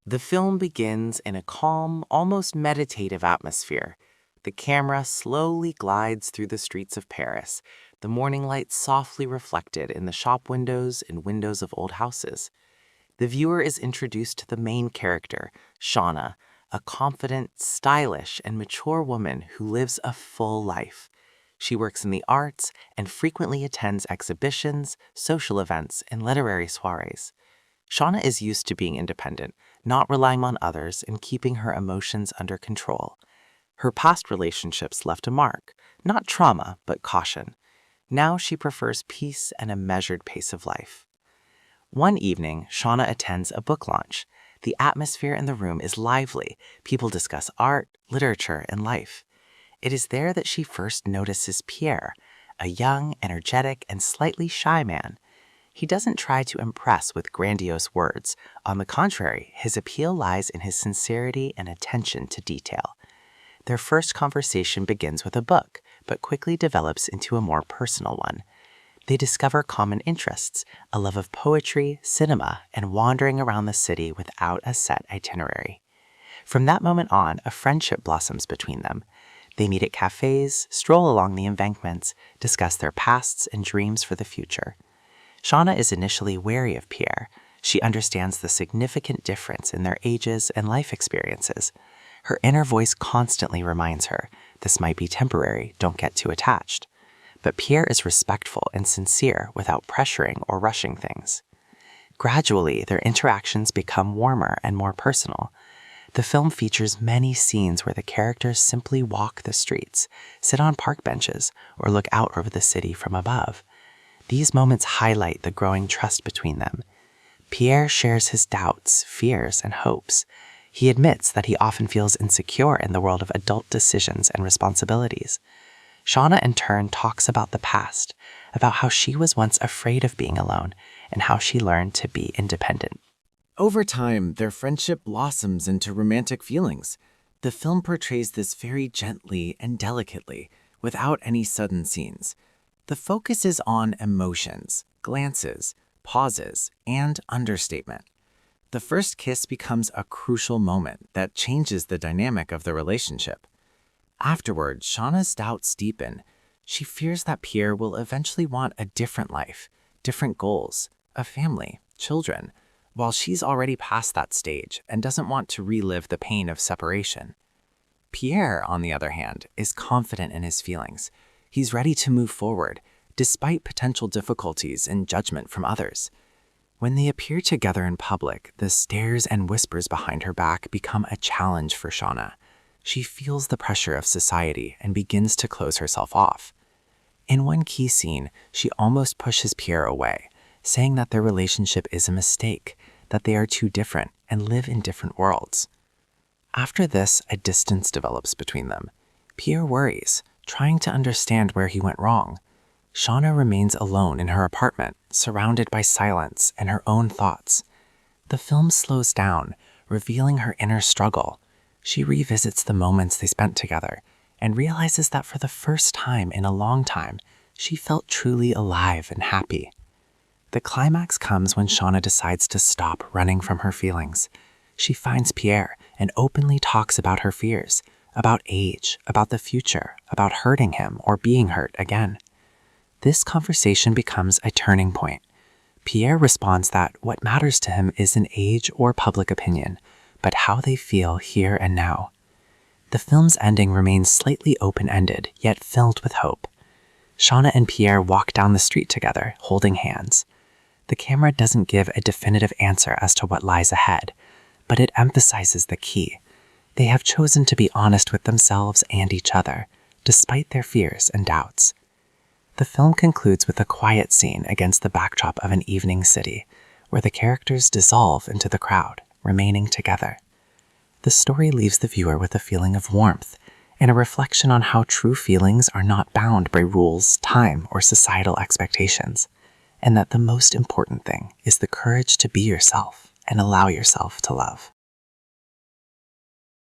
The film begins in a calm, almost meditative atmosphere. The camera slowly glides through the streets of Paris, the morning light softly reflected in the shop windows and windows of old houses. The viewer is introduced to the main character, Shauna, a confident, stylish, and mature woman who lives a full life. She works in the arts and frequently attends exhibitions, social events, and literary soirees. Shauna is used to being independent, not relying on others and keeping her emotions under control. Her past relationships left a mark, not trauma, but caution. Now she prefers peace and a measured pace of life. One evening, Shauna attends a book launch. The atmosphere in the room is lively. People discuss art, literature, and life. It is there that she first notices Pierre, a young, energetic, and slightly shy man. He doesn't try to impress with grandiose words. On the contrary, his appeal lies in his sincerity and attention to detail. Their first conversation begins with a book, but quickly develops into a more personal one. They discover common interests, a love of poetry, cinema, and wandering around the city without a set itinerary. From that moment on, a friendship blossoms between them. They meet at cafes, stroll along the embankments, discuss their pasts and dreams for the future. Shauna is initially wary of Pierre. She understands the significant difference in their ages and life experiences. Her inner voice constantly reminds her, this might be temporary, don't get too attached. But Pierre is respectful and sincere without pressuring or rushing things. Gradually, their interactions become warmer and more personal. The film features many scenes where the characters simply walk the streets, sit on park benches, or look out over the city from above. These moments highlight the growing trust between them. Pierre shares his doubts, fears, and hopes. He admits that he often feels insecure in the world of adult decisions and responsibilities. Shauna, in turn, talks about the past, about how she was once afraid of being alone and how she learned to be independent. Over time, their friendship blossoms into romantic feelings. The film portrays this very gently and delicately, without any sudden scenes. The focus is on emotions, glances, pauses, and understatement. The first kiss becomes a crucial moment that changes the dynamic of the relationship. Afterward, Shauna's doubts deepen. She fears that Pierre will eventually want a different life, different goals, a family, children, while she's already past that stage and doesn't want to relive the pain of separation. Pierre, on the other hand, is confident in his feelings. He's ready to move forward, despite potential difficulties and judgment from others. When they appear together in public, the stares and whispers behind her back become a challenge for Shauna. She feels the pressure of society and begins to close herself off. In one key scene, she almost pushes Pierre away, saying that their relationship is a mistake, that they are too different and live in different worlds. After this, a distance develops between them. Pierre worries, trying to understand where he went wrong. Shauna remains alone in her apartment, surrounded by silence and her own thoughts. The film slows down, revealing her inner struggle. She revisits the moments they spent together and realizes that for the first time in a long time, she felt truly alive and happy. The climax comes when Shauna decides to stop running from her feelings. She finds Pierre and openly talks about her fears, about age, about the future, about hurting him or being hurt again. This conversation becomes a turning point. Pierre responds that what matters to him isn't age or public opinion, but how they feel here and now. The film's ending remains slightly open-ended, yet filled with hope. Shauna and Pierre walk down the street together, holding hands. The camera doesn't give a definitive answer as to what lies ahead, but it emphasizes the key. They have chosen to be honest with themselves and each other, despite their fears and doubts. The film concludes with a quiet scene against the backdrop of an evening city, where the characters dissolve into the crowd, remaining together. The story leaves the viewer with a feeling of warmth and a reflection on how true feelings are not bound by rules, time, or societal expectations, and that the most important thing is the courage to be yourself and allow yourself to love.